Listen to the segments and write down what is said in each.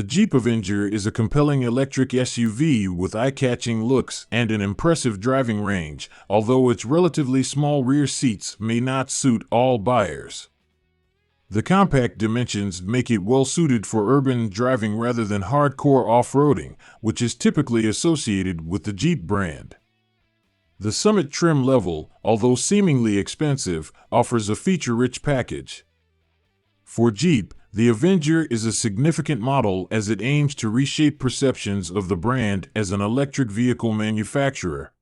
The Jeep Avenger is a compelling electric SUV with eye-catching looks and an impressive driving range, although its relatively small rear seats may not suit all buyers. The compact dimensions make it well-suited for urban driving rather than hardcore off-roading, which is typically associated with the Jeep brand. The Summit trim level, although seemingly expensive, offers a feature-rich package. For Jeep, the Avenger is a significant model as it aims to reshape perceptions of the brand as an electric vehicle manufacturer.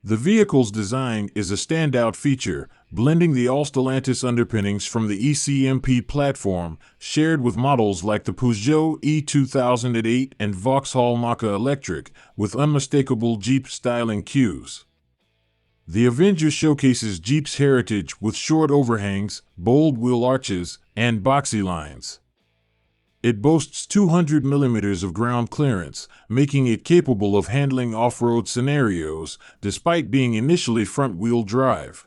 The vehicle's design is a standout feature, blending the all-Stellantis underpinnings from the eCMP platform, shared with models like the Peugeot E2008 and Vauxhall Mokka Electric, with unmistakable Jeep styling cues. The Avenger showcases Jeep's heritage with short overhangs, bold wheel arches, and boxy lines. It boasts 200 mm of ground clearance, making it capable of handling off-road scenarios, despite being initially front-wheel drive.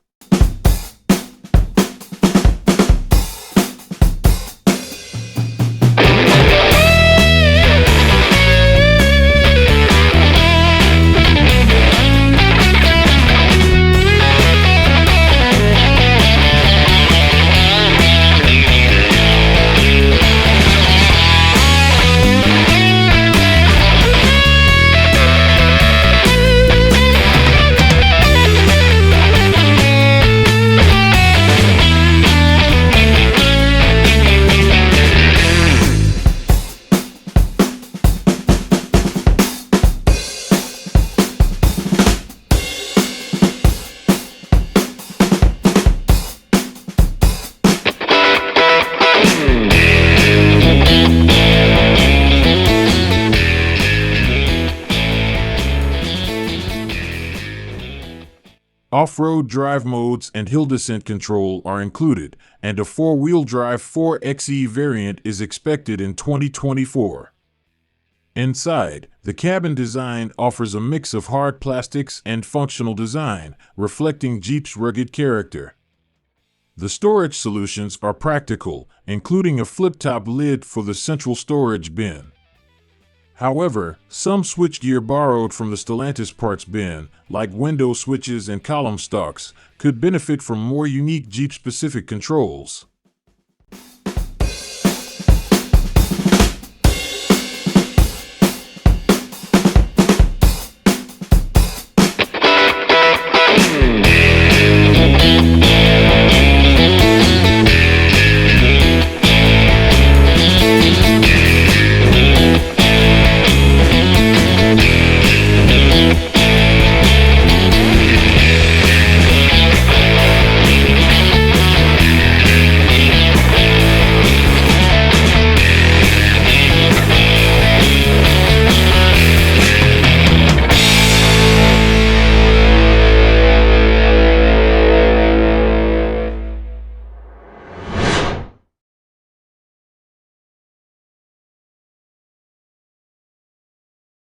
Off-road drive modes and hill descent control are included, and a four-wheel drive 4xe variant is expected in 2024. Inside, the cabin design offers a mix of hard plastics and functional design, reflecting Jeep's rugged character. The storage solutions are practical, including a flip-top lid for the central storage bin. However, some switchgear borrowed from the Stellantis parts bin, like window switches and column stalks, could benefit from more unique Jeep-specific controls.